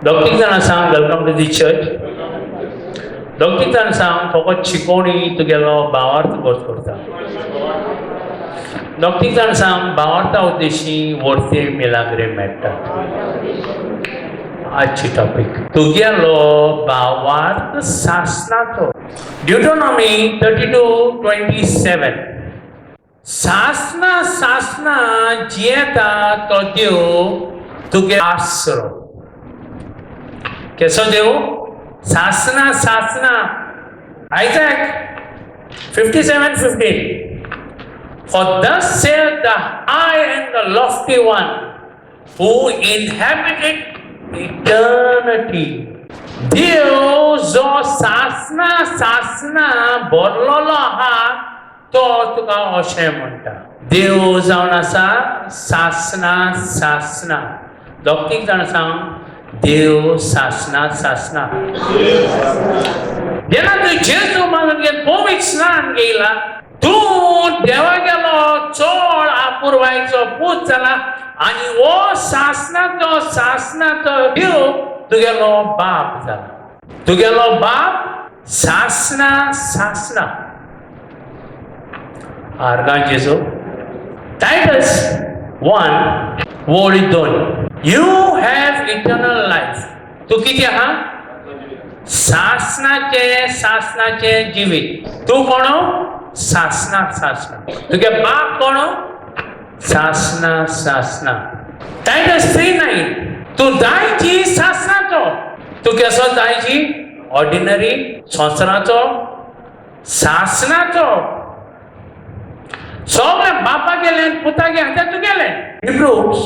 दोग जाणां सांग वेलकम टू दी चर्च. दोग जाणां सांग फकत शिकोवणी तुगेलो भावार्थ गोड करता. दोग जाणां सांग भावार्था उद्देशी वर्ते मिलाग्रे मेळटात. आजची टॉपिक तुगेलो भावार्थ सासणाचो. ड्यूटोनॉमी 32:27. सासना जियेता तो देव तुगे आसरो. केसो देव? सासना आयजॅक 57:15. For thus saith the high and the lofty one who inhabited eternity. देव जो सासना भरलेलो आहा तो तुका अशें म्हणटा. देव जावन आसा सासना. दोग जाणां सांग देव सासना. जेन्ना तूं जेजू मानून घेवन पवित्र स्नान घेयला तूं देवागेलो चोड आपुरवायचो पूत जाला आनी हो सासनाचो देव तुगेलो बाप जाला. तुगेलो बाप सासना. आर्गां जेजू. Titus 1:2. You have eternal life. तू किती आहा? सासनाचे जिवीत. तू कोण? सासना. तुगे बाप कोण? सासना. टायटस 3:9. तू दायजी सासनाचो. तू केसो दायजी? ऑर्डिनरी संवसाराचो सासनाचो. सगळे बापा गेले पुतागे हाते तू गेले. Hebrews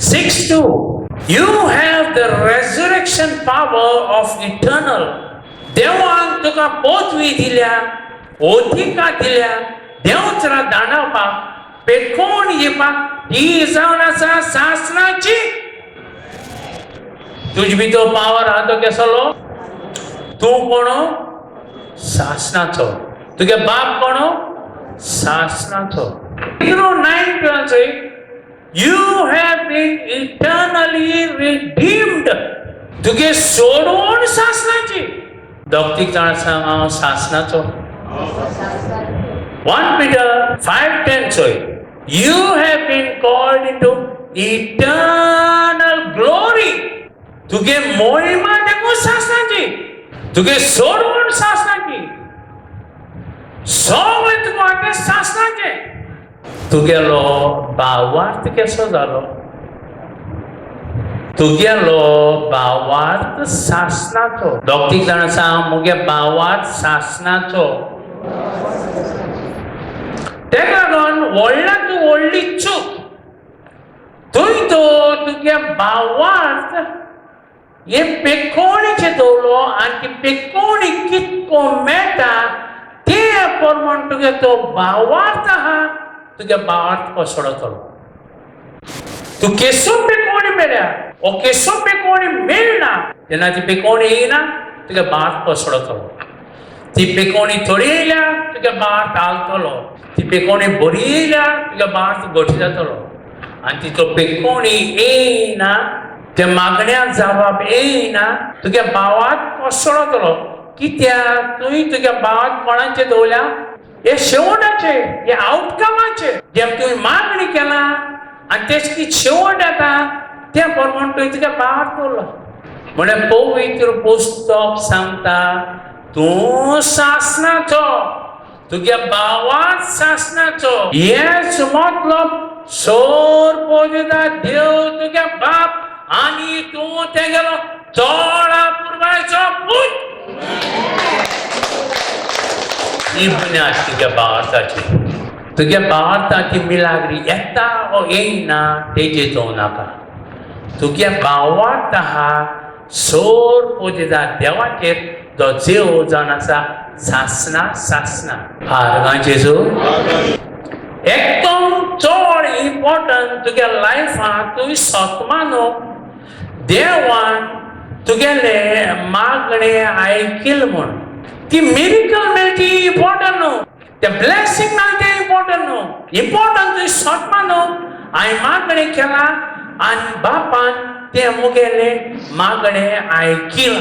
6:2. You have the resurrection power of eternal. देवान तुका पदवी दिल्या, अधिकार दिल्या, देवचरा दांडावपाक, पेटकोन येवपाक ही जावन आसा सासनाची. तुज भितर पावर आहा तो केसलो? तूं कोण? सासनाचो. तुगे बाप कोण? सासनाचो. Hebrews 9:12. You have been eternally redeemed. तुगे सोडून सासनाची. दोग जाणां सांग हांव सासनाचो. 1 Peter 5:10 चोय. You have been called into eternal glory. तुगे मोहिमा देखून सासनाची. तुगे सोडून सासनाची. सगळे तुका सासनाचे. तुगेलो भावार्थ केसो जालो? तुगेलो भावार्थ सासनाचो. दोग जाणां सांग मुगे भावार्थ सासनाचो. तेका लागून व्हडल्यात व्हडली चूक थंय तो तुगे भावार्थ हे पेकोणीचे दवरलो आनी ती पेकोणी कितको मेळटा ते प्रमाण तुगे तो भावार्थ आहा तुगे भावार्थ पसडतलो. तू केसो पेकोणी मेळ्या ओ केसो पेकोणी मेळना तेन्ना ती पेकोणी येयना तुगे भावार्थ पसडतलो. ती पेकोणी थोडी येयल्या तुगे भावार्थ हालतलो. ती पेकोणी बरी येयल्या तुगे भावार्थ घट जातलो. आनी ती तो पेकोणी येयना ते मागण्या जबाब येयना तुगे भावार्थ पसडतलो. कित्याक तुवें तुगे भावार्थ कोणाचे दवरल्या? हे शेवटाचे, हे आउटकमाचे. जे तुवें मागणी केला आनी तेच कितें शेवट येता त्या प्रमाण तुवें तुगे भावार्थ दवरला. म्हळ्यार पवित्र पुस्तक सांगता तूं सासनाचो. तुगे भावार्थ सासनाचो. हेच मतलब सोर पोजदा देव तुगे बाप आनी तूं तेगेलो चोड आपुरवायचो पूत. ही बुन्याद तुगे भावार्थाची. तुगे भावार्थाची मिलाग्री येता ओ येयना तेजे जावं नाका. तुगे भावार्थ आहा सोर पोजदा देवाचेर जो देव जावन आसा सासना. आर्गां जेजू. एकदम चड इम्पॉर्टंट तुगे लायफांत तुवें सतमा न्हू देवान तुगेले मागणे आयकिल म्हूण. ती मिरेकल मेळची इम्पॉर्टंट न्हू. ते ब्लेसिंग मेळटा इम्पॉर्टंट न्हू. इम्पॉर्टंट तुवें सतमा न्हू हांवें मागणी केला आनी बापान ते मुगेले मागणे ऐकिला.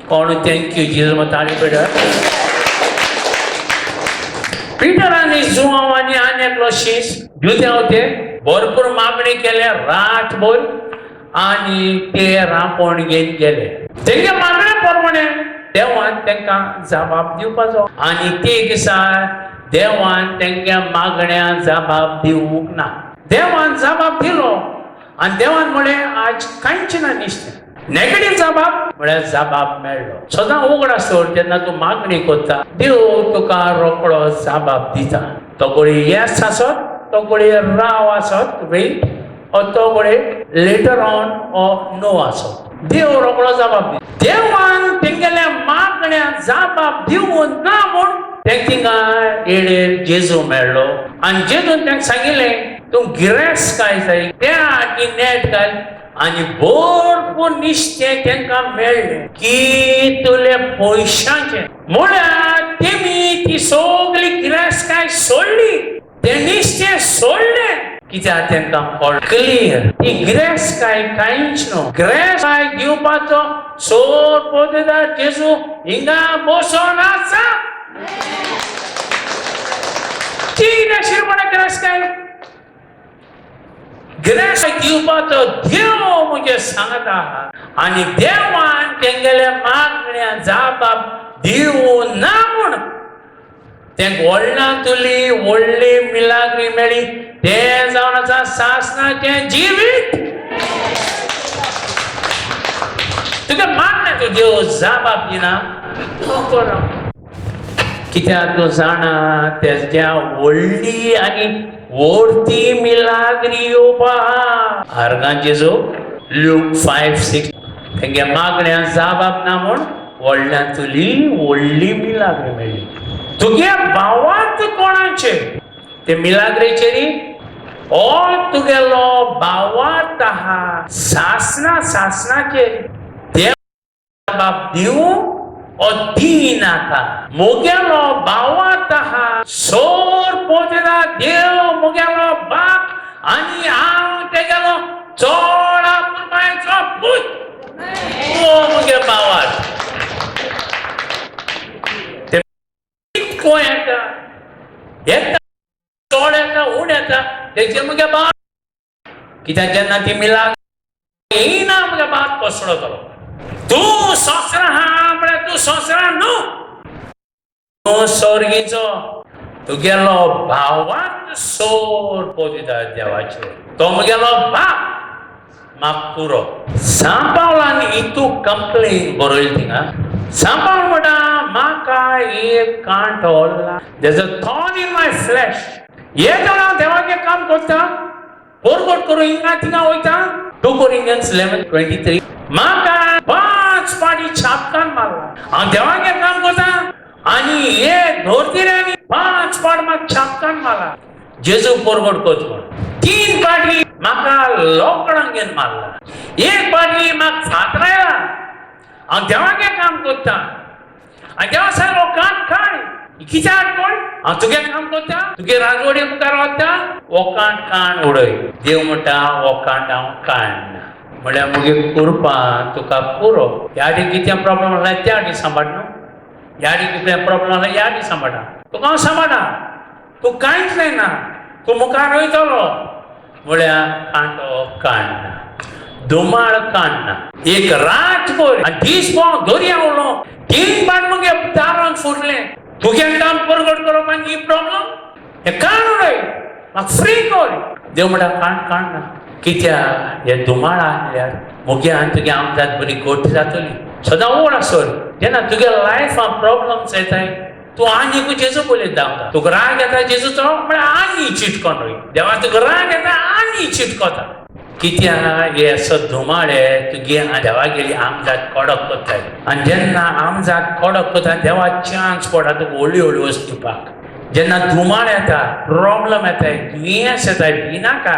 कोण थँक्यू जीजस मग ताळी पेटत. पिटरांनी जुवांनी अनेक लोशीस जुते होते भरपूर मागणी केले रातभर आणि ते रांपोण घेऊन गेले. तेंगे मागणे प्रमाणे देवान तांकां जबाब दिवपाचो आणि ते दिसा देवान तेंगे मागण्या जबाब दिवूंक ना. देवान जबाब दिलो आणि देवान म्हळें आज कांयच ना दिसलें. नेगेटिव्ह जबाब म्हळ्यार जबाब मेळ्ळो. सदां उगडा सोड जेन्ना तूं मागणी करता देव तुका रोखडो जबाब दिता. तो घोडी येस आसत तो घोडी राव आसत वेट तो घोडी लेटर ऑन ऑर नो आसत देव रोखडो जबाब दिता. देवान तेंगेल्या मागण्या जबाब दिवूं ना म्हूण तेंका येडेर जेजू मेळ्ळो आनी जेजून तांकां सांगिल्लें तूं गिरेस काय जाय त्या आटी नेट घाल आणि भरपूर निश्चय तांकां मेळ्ळे की तुले पयशांचे म्हळ्यार तेमी ती सगळी गिरेस्ताय सोडली ते निश्चय सोडले कित्याक तांकां कळ्ळें क्लियर ती गिरेस्ताय कांयच न्हू. गिरेस्ताय दिवपाचो सोर पोतेदार जेजू हिंगा बसोन आसा. ती नाशिरपणा गिरेस्ताय ग्रेस दिवपाचो देव म्हणजे सांगता आणि देवान तेंगेल्या मागण्या जबाब दिवूं ना म्हूण तेंक व्हडलांतुली व्हडली मिलाग्री मेळ्ळी. ते जावन आसा सासणाचें जिवीत. तुगे मागण्याचो देव जबाब दिना कित्याक तूं जाणा तेज्या व्हडली आनी व्हडती मिलाग्री येवपा. हारगां जेजू लूक 5:6 तेंगे मागण्या जबाब ना म्हूण व्हडल्यांतुली व्हडली मिलाग्री मेळ्ळी. तुगे भावांत कोणाचे ते मिलाग्रेचेरी हो तुगेलो भावांत आहा सासणाचेर देव जबाब दिवूं ओ दिनाका. मुगेलो भावांत आहा सोर पोतेदार देव मुगेलो बाप आनी हांव तेगेलो चोडा पुरबायचो पूत. मुगे भावांत येता चोड येता उड येता तेजे मुगे भाव कित्याक जेन्ना ती मिलाग येयना मुगे बाप कसलो तो तूं सोसरा हा म्हळ्यार तूं सोसरा न्हू. तूं सोर्गीचो तुगेलो भावांत सोर पोतेदार देवाचेर तो मुगेलो बाप म्हाका पुरो. सांपावलान हितू कंप्लेन बरयली थिंगा. सांपावल म्हणटा म्हाका एक कांटो there is a thorn in my flesh. हे जावन हांव देवाचें काम करता पोरगोट करून हिंगा थिंगा वयता. 2 Corinthians 11:23 म्हाका 5 पाटी छापकान मारला. हांव देवाचें काम करता आनी हे धोरतिऱ्यांनी 5 पाट म्हाका छापकान मारला. जेजू पोरगोट करता 3 पाटी म्हाका लोकडांक घेवन मारला. 1 पाटी म्हाका फातरायला. हांव देवाचें काम करता आनी देवा सांगलो काण कित्याक कोण हांव तुगे काम करता तुगे राजवडी मुखार वता वोकांट काण उडय. देव म्हणटा वोकांट हांव काडना म्हळ्यार मुगे कुरपा तुका पुरो. ह्या डी कितें प्रॉब्लेम आसला त्या डी सांबाळ न्हू. ह्या डी कितें प्रॉब्लेम आसला ह्या डी सांबाळा. तुका हांव सांबाळा तूं कांयच जायना तूं मुखार वयतलो म्हळ्यार कांटो काडना धुमाळ काडना. एक रातभर आनी दिसभर दर्या उडलो 3 पाट मुगे दारांत फुटलें. तुगे काम परगट करप आनी ही प्रॉब्लेम हे काण उडय म्हाका फ्री कर. देव म्हणटा काडना कित्याक हे धुमाळ आसल्यार मुगे आनी तुगे आमदार बरी घट जातली. सदां उगड आसत जेन्ना तुगे लायफान प्रॉब्लम्स येताय तूं आनीक जेजू पयलीं धांवता. तुका राग येता जेजूचो म्हळ्यार आनी चिटकोन रोय. देवा तुका राग येता आनी चिटकोता कित्याक हे असो धुमाळे तुगे देवा गेली आमजात कडक करताय आनी जेन्ना आमजात कडक करता देवा चान्स पडटा तुका व्हडली व्हडली वस्तू दिवपाक. जेन्ना धुमाळ येता प्रॉब्लम येताय दुयेंस येताय भिनाका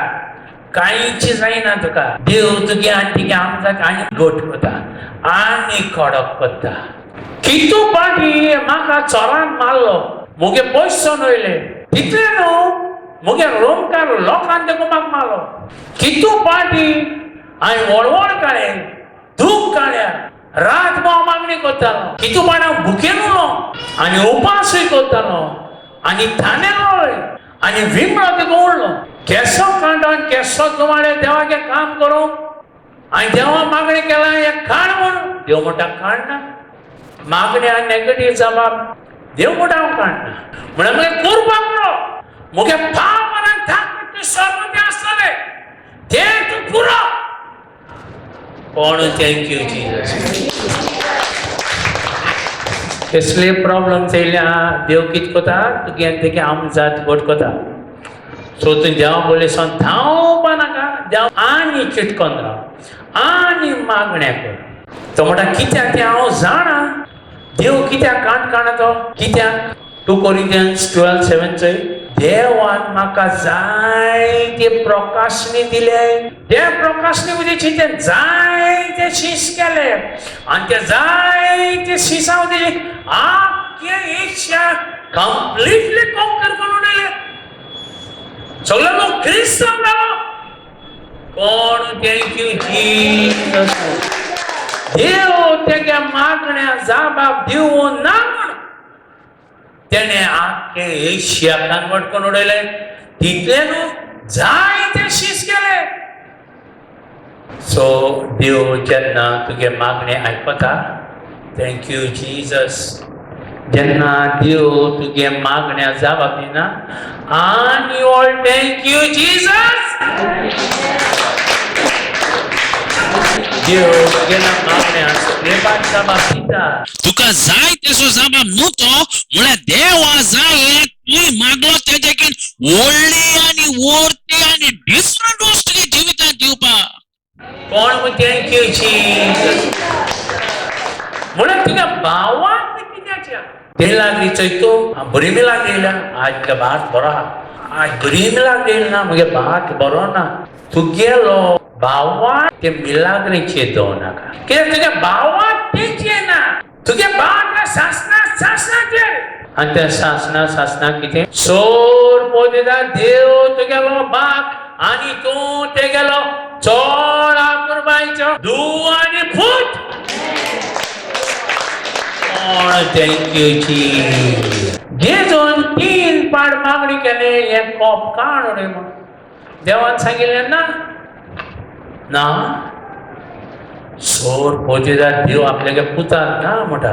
कांयच जायना तुका. देव तुगे आनी तुगे आमजात आनी घट करता आनी कडक करता. कितू पाटी म्हाका चोरान मारलो मुगे पयसो वयले तितले न्हू मुगे रोमकार लोकांनी देखून म्हाका मारलो. कितू पाटी हांवें वळवळ काडलें दूख काडल्या रातभाव मागणी करतालो कितूपणाक भुकेन उलो आनी उपासूय करतालो आनी थानेलोय आनी विमळो तिका उरलो केसो कांडोन केसो तुमाडे देवागे काम करूं आनी देवा मागणी केला हे काड म्हणून देव म्हणटा काडना मागणी आनी नेगेटीव जबाब देव म्हणटा हांव काडना म्हणून मुगे करपाक पुरो मुगे पाप आनी धाक स्वर्ग आसतले ते तूं पुरो कोण थँक्यू जीजस कसले प्रॉब्लम्स येयल्या देव कितें कोता तुगे तेगे आम जात गोट कोता सो तूं देवा बोले सोन धांवपा नाका देव आनी चिटकोन राव आनी मागण्या कर तो म्हणटा कित्याक तें हांव जाणा देव कित्याक काणा तो कित्याक 2 Corinthians 12:7 चोय देवान म्हाका जायते प्रकाशनी दिले त्या प्रकाशनी उदे चिंतन जायते शीस केले आनी ते जायते शिसा उदे आख्खे एशिया कंप्लीटली कॉन्कर करून उडयले सगळे लोक क्रिस्तांव जालो कोण थँक्यू जीसस देव तेगे मागण्या जबाब दिवं ना म्हण तेणे आख्खे एशिया कन्वर्ट करून उडयले तितले न्हू जायते शीस केले सो देव जेन्ना तुगे मागणे आयकता थँक्यू जीजस जेन्ना देव तुगे मागण्या जबाब दिना आनी ऑल थँक्यू जीजस देव तुगेल्या मागण्या सगळेपाक जबाब दिता तुका जाय तेसो जबाब न्हू तो म्हळ्यार देवा जाय तुवें मागलो तेजेकीन व्हडली आनी व्हरती आनी डिफरंट वस्तू जिवितांत दिवपाक कोण थँक्यू जीजस म्हणून तुगे भावाक कित्याच्या ते लागली चयतो बरी बी लागलेल्या आज तुगे भात बरो आहा आज बरी बी लागलेली ना मुगे भात बरो ना तुगेलो भावाक ते मिलाग्रीचे दो नाका कित्याक तुगे भावाक तेचे ना तुगे भावाक सासनाचे आनी त्या सासना कितें सोर पोदेदा देव तुगेलो बाप आनी तूं तेगेलो चोड आपुरबायचो धूव आनी फूट थँक्यू जी जेजून 3 पाड मागणी केले एक कोप काण उडय म्हण देवान सांगिल्लें ना सोर पोतेदार देव आपल्यागे पुतात ना म्हणटा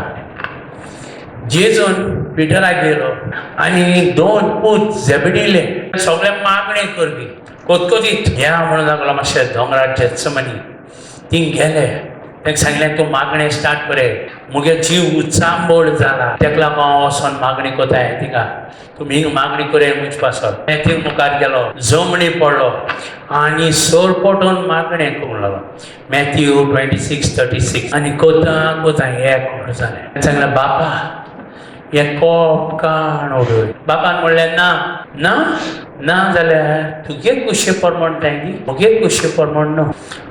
जेजून पिटराक गेलो आनी 2 पूत झेबडिले सगळे मागणे करपी कोतकोतीत घ्या म्हणून लागलो मातशें दोंगरार जेत्समनी थिंग गेले ताका सांगलें तूं मागणें स्टार्ट करे मुगे जीव उचांबोळ जाला तेका लागून हांव वचोन मागणी कोताय तिका तुमी मागणी करे मुज पासत थिंग मुखार गेलो जमणी पडलो आनी सोर पटोवन मागणें करूंक लागलो मॅथ्यू 26:36 आनी कोता एक वर जालें सांगलें बापा एक कोप काण उडय बापान म्हणलें ना जाल्यार तुगे कुशे परमण तांगी मुगे कुशे परमण न्हू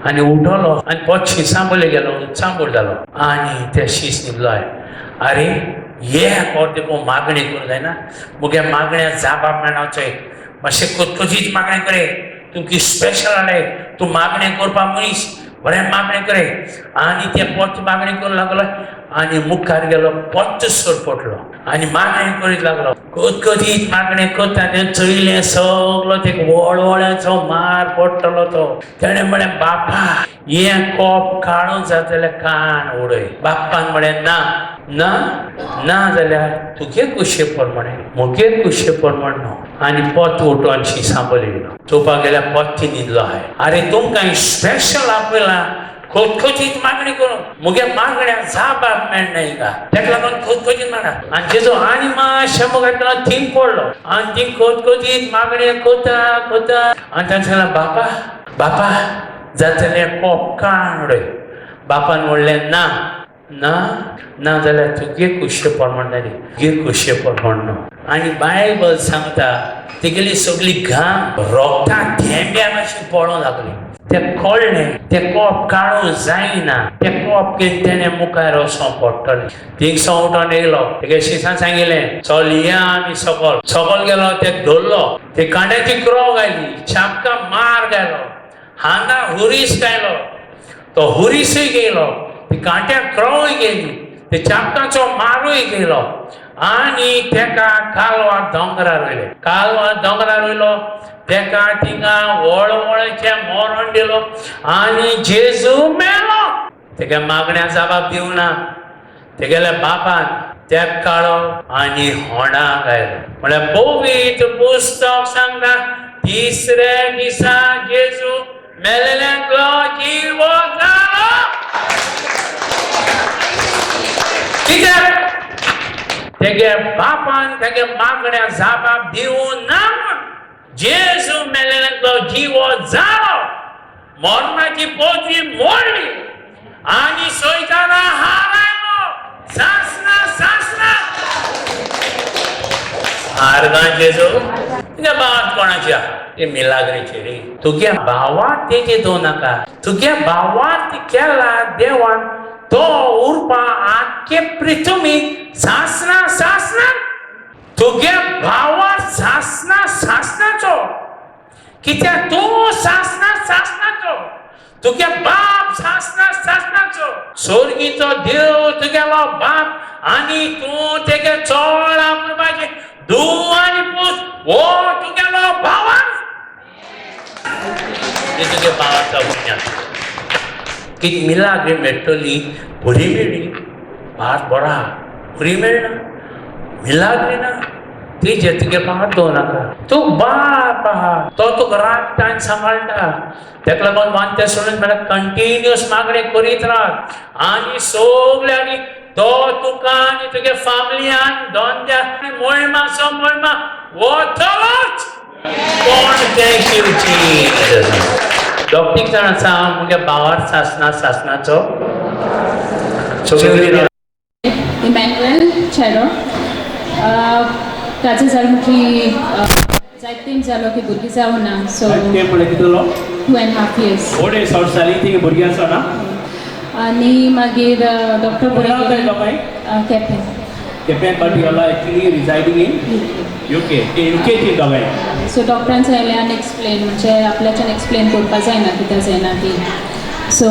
आनी उठलो आनी पोत शिसांबोले गेलो चांबोळ जालो आनी ते शीस न्हिदलोय अरे एक और देखो मागणी करूं जायना मुगे मागण्या जाबाब मेळना चोय मातशें कोतकोजीच मागणी करे तुमकी स्पेशल हाडले तूं मागणी करपा मनीस बरें मागणी करे आनी ते पोत मागणी करूं लागलो आनी मुखार गेलो पोत सोर पडलो आनी मागणी करीत लागलो कोतकोतीत मागणी करता तें चयलें सगलो ते वळवळ्याचो मार पडटलो तो तेणें म्हळें बापा हें कोप काळो जाता जाल्यार कान उडय बापान म्हळें ना जाल्यार तुगे कुशे प्रमाणे मुगे कुशे प्रमाण न्हू आनी पोत उठोवन शिसांबोले गेलो चोवपाक गेल्यार पोत्ती न्हिदलो आहाय अरे तुमकां स्पेशल आपयलां खोतखोतीत मागणी करूं मुगे मागण्या जाबाब मेळना हिका तेका लागून खोतखोतीत मागणा आनी जेजो आनी मातशें मुखार थिंग पडलो आनी थिंग खोतखोतीत मागणी कोता आनी ताणें सांगलें बापा जातलें कोप काण उडय बापान म्हणलें ना जाल्यार तुगे कुशे प्रमाण जाली तुगे कुशे प्रमाण न्हू आनी बायबल सांगता तेगेली सगळी घाम रोगता थेंब्या मातशी पडोंक लागली ते कळ्ळें ते कोप काडूं जायना ते कोप तेणें मुखार वचों पडटलें थिंगसो उठोन येयलो तेगे शिसान सांगिल्लें चल या आमी सकल गेलो ते धरलो ते कांड्याची क्रो घाली चापका मार गेलो हांगा हुरीस गायलो तो हुरीसय गेलो ती कांट्या क्रॉय गेली ते चापटाचो मारूय गेलो आणि तेका कालवा दोंगरार वयले कालवा दोंगरार वयलो तेका थिंगा वळवळचे मरण दिलो आणि जेजू मेलो तेगे मागण्या जबाब दिवना तेगेल्या बापान तेक काळो आणि होंडा गायलो म्हळ्यार पवित्र पुस्तक सांगता तिसरे दिसा जेजू मेलेल्यांतलो जिवो जालो कित्याक तेगे बापान तेगे मागण्या जबाब दिवं ना जेजू मेलेल्यांतलो जिवो जालो मरणाची पोटरी मोडली आणि सैताना हारायलो सासना सासना आर्गां जेजू तुगे बात कोणाची ते मिलाग्रेची रे तुगे भावाक तेजे दो नाका तुगे भावाक केला देवान तो उरपा आख्खे पृथ्वीक सासना सासना तुगे भावा सासना सासनाचो कित्याक तूं सासना सासनाचो तुगे बाप सासना सासनाचो स्वर्गीचो देव तुगेलो बाप आनी तूं तेगे चोळ म्हणपाचें धूव आनी पूत हो तुगेलो भावा तुगे भावाचो पुण्याक कितें मिलाग्री मेळटली बरी मेळ्ळी भात बरा बरी मेळना मिलाग्री ना तेजे तुगे बाप दो नाका तूं बाप आहा तो तुका राखता आनी सांबाळटा तेका लागून वानते सोडून म्हळ्यार कंटिन्युअस मागणे करीत राव आनी सगळ्यांनी तो तुका आनी तुगे फॅमिलीयान धंद्याक मोळमाचो मोळमा वतलोच कोण थँक यू जीसस डॉक्टर जाण आसा मुगे भावार सासना सासनाचो इमॅन्युएल चेडो ताचे जाल मुखी जायत तेंप जालो की भुरगीं जावना सो 2.5 years ओडे सॉर्साली ती भुरगी आसा ना आनी मागीर डॉक्टर बरें केपें केपें but you are actually residing in UK ची दोगांय सो डॉक्टरान सांगलें एक्सप्लेन म्हणजे आपल्याच्यान एक्सप्लेन करपा जायना कित्याक जायना ती सो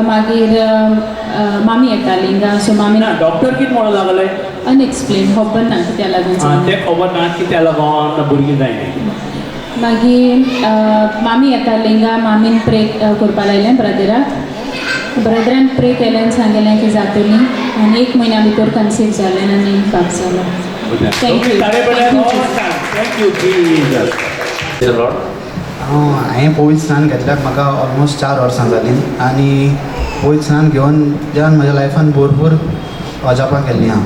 मागीर मामी येताली हिंगा सो मामी ना डॉक्टर कितें म्हणून लागले अनएक्सप्लेन खबर ना कित्या लागून ते खबर ना कित्या लागून भुरगीं जायना मागीर मामी येताली हिंगा मामीन प्रे करपा लायलें ब्रदरान प्रे केलें आनी सांगलें की जातली आनी 1 म्हयन्या भितर कन्सीव जालें आनी बाप जालो थँक यू जीसस हांवें पवित्र स्नान घेतल्याक म्हाका ऑलमोस्ट 4 वर्सां जालीं आनी पवित्र स्नान घेवन जेवन म्हज्या लायफान भरपूर अजापां केल्लीं हांव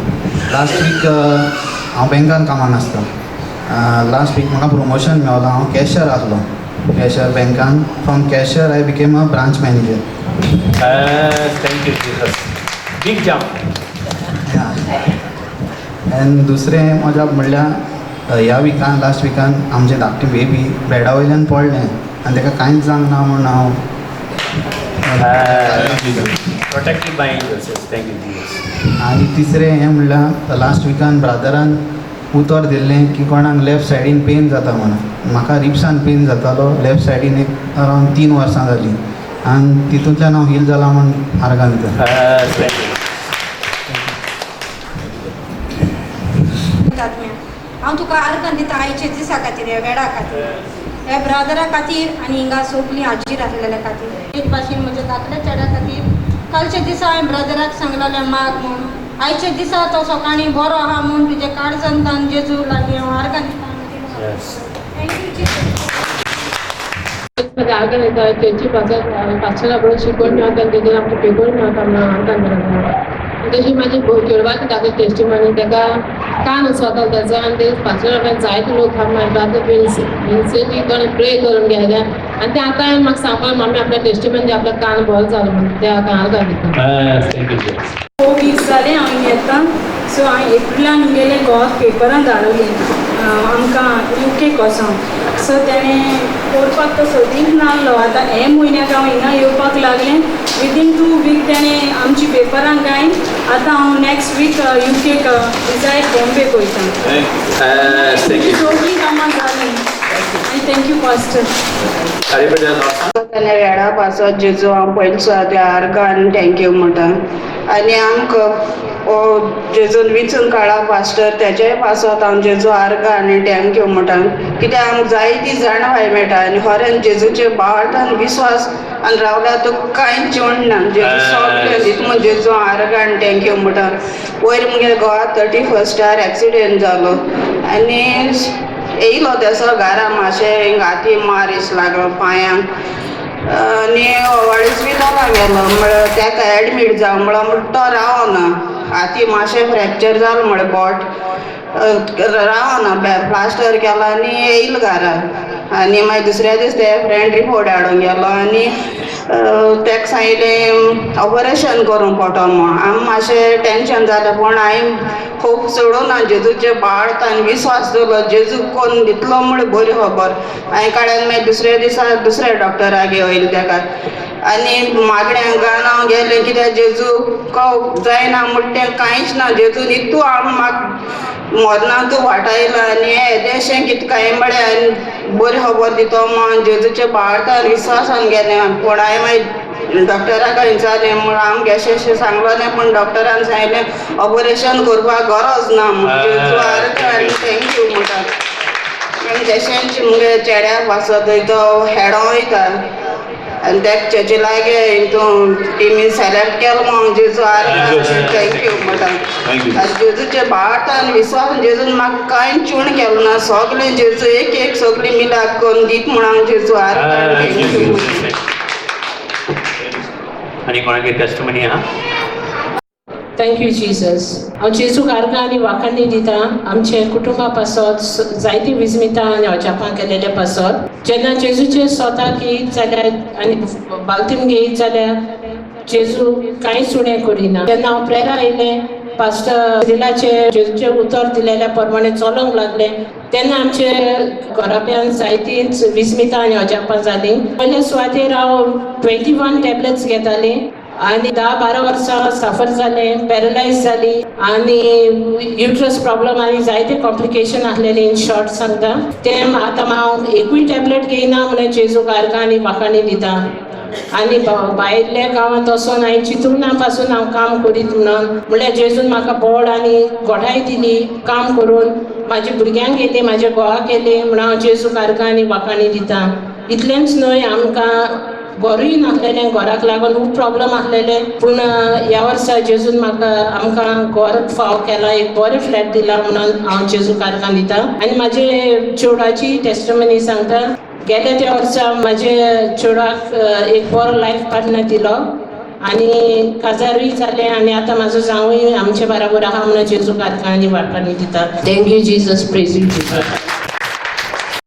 लास्ट वीक हांव बँकान कामान आसता लास्ट वीक म्हाका प्रमोशन मेवलां हांव कॅशियर आसलो कॅशियर बँकान from cashier I became a branch manager thank you Jesus big jump एन दुसरें मजाप म्हणल्यार ह्या विकान लास्ट विकान आमचें धाकटें बेबी बेडा वयल्यान पडलें आनी ताका कांयच जावंक ना म्हूण हांव protected by Jesus thank you Jesus आनी तिसरें हें म्हणल्यार लास्ट विकान ब्रादरान उतर दिल्लें की कोणाक लेफ्ट सायडीन पेन जाता म्हणून म्हाका रिप्सान पेन जातालो लेफ्ट सायडीन एक अरावंड 3 वर्सां जालीं आनी तितूंतल्यान हांव हील जाला म्हूण आर्गान भितर हांव तुका आर्गान दिता आयचे दिसा खातीर ह्या वेळा खातीर ह्या ब्रादरा खातीर आनी हिंगा सगलीं हाजीर आसलेल्या खातीर एक भाशेन म्हज्या धाकट्या चेड्या खातीर कालचे दिसा हांवें ब्रदराक सांगलेलें माग म्हूण आयचे दिसा तो सकाळीं बरो आहा म्हूण तुजे काळजांतान जेजू लागीं हांव आर्गान दिता आर्गान येता तेंची पांचशेला बरोबर शिकवण मेळटा तेजेर आमचे पेपर मेळटा म्हणून आर्गान मेळटा तशी म्हाजी चेडवाची ताका टेस्टिमनी ताका कान उसवतालो तेजो आनी ते पांचशे जायते लोक ब्रादर बिन्सेटी तो प्रे करून गेले आनी ते आतां हांवें म्हाका सांगपाक मम्मी आपल्या टेस्टिमनी आपल्या कान बरो जालो म्हणून ते हाका आर्गान दिता 4 weeks जालें हांव येता सो हांवें एप्रिलान गेले गोवा पेपरान धाडवली आमकां UK वचोन सो तेणें करपाक तो सोदींच नासलो आतां हे म्हयन्याक हांव हिंगा येवपाक लागलें विदीन 2 weeks तेणें आमची पेपरां गायन आतां हांव next week UK desire Bombay वयता सगळीं कामां जालीं आनी थँक्यू पास्टर जाल्यार वेळा पासत जेजू हांव पयलींचो त्या आर्गान थँक्यू म्हणटा आनी आमकां जेजून विचून काळा पास्टर तेजेय पासत हांव जेजू आर्गा आनी थँक्यू म्हणटा कित्याक आमकां जायती जाणवाय मेळटा आनी खरें जेजूचे बाळान विश्वास आनी रावल्यार तुका कांयच चिवण ना जेजू सगळें दिता म्हण जेजू आर्गा आनी थँक्यू म्हणटा वयर मुगे घोवा 31 एक्सिडेंट जालो आनी येयलो तेसो घरा मातशें हाती मार इश्ट लागलो पांयांक आनी हॉस्पिटलाक गेलो म्हळ्यार तेका एडमीट जावं म्हळ्यार तो रावना हाती मातशें फ्रॅक्चर जालो म्हळ्यार बोट रावना प्लास्टर केलो आनी येयलो घरा आनी मागीर दुसऱ्या दीस ते फ्रेंड रिपोर्ट हाडूंक गेलो आनी तेका सांगलें ऑपरेशन करूंक पडटो म्हूण आमी मातशें टेंशन जालें पूण हांवें खूब सोडून ना जेजूचे बाळांत आनी विश्वास दवरलो जेजू कोन्न दितलो म्हूण बरी खबर हांवें काडून मागीर दुसऱ्या दिसा दुसऱ्या डॉक्टरागेर वयलें तेका आनी मागण्या गांवां गेलें कित्याक जेजू जायना म्हण तें कांयच ना जेजून इतू म्हाका मरना तूं वाटायला आनी येदेशें कितें कांय म्हळ्यार बरी खबर दितो म्हण जेजूचे बाळांत विश्वासान गेलें पूण हांवें मागीर डॉक्टराक विचारलें म्हूण आमकां अशें सांगलोलें पूण डॉक्टरान सांगलें ऑपरेशन करपाक गरज ना जेजू आर्गा आनी थँक्यू म्हणटा आनी तशेंच मुगे चेड्याक पासत तो हेडो वयता आनी तेका चर्ची लागे हितून टिमीन सेलेक्ट केलो म्हूण जेजू आर्गा थँक्यू म्हणटा आनी जेजूचे बाळांत विश्वास जेजून म्हाका कांय चिवण केलो ना सगलें जेजू एक सगळीं मिलाक करून दीत म्हूण हांव जेजू आर्गा थँक्यू म्हणटा आनी कोणागे टेस्टमनी आहा थँक्यू जीसस हांव जेजूक आर्गां आनी वाखाणी दिता आमचे कुटुंबा पासत जायती विस्मिता आनी अजापां केलेले पासत जेन्ना जेजूचे स्वताक येयत जाल्यार आनी बालतीन घेयत जाल्यार जेजू कांयच उणें करिना जेन्ना हांव प्रेरा येयलें पास्टर दिलाचे जेजूचे उतर दिलेल्या प्रमाणे चलोंक लागलें तेन्ना आमचे घराब्यान जायतींच विस्मिता आनी अजापां जालीं पयले सुवातेर हांव 21 टॅबलेट्स घेतालीं आनी 10-12 वर्सां सफर जालें पॅरलायज जाली आनी युट्रस प्रॉब्लम आनी जायते कॉम्प्लिकेशन आसलेले इन शॉर्ट सांगता ते आतां हांव एकूय टॅबलेट घेयना म्हणून जेजूक आर्गां आनी वाखाणी दिता आनी भायल्या गांवांत वचोन हांवें चिंतूना पासून हांव काम करीत म्हणल्यार जेजून म्हाका बोड आनी घोडाय दिली काम करून म्हाज्या भुरग्यांक केली म्हाज्या घोवाक केली म्हणून हांव जेजूक आर्गां आनी वाखाणी दिता इतलेंच न्हय आमकां घरूय नासलेलें घराक लागून खूब प्रॉब्लम आसलेले पूण ह्या वर्सा जेजून आमकां घर फाव केला एक बरें फ्लॅट दिला म्हणून हांव जेजूक आर्गां दिता आनी म्हाजे चेडवाची टेस्टमनी सांगता गेल्या त्या वर्सा म्हाजे चेडवाक एक बरो लायफ पार्टनर दिलो आनी काजारूय जालें आनी आतां म्हाजो जांवूय आमचे बाराबर आहा म्हणून जेजूक आर्गां आनी वाखाणी दिता thank you Jesus praise you Jesus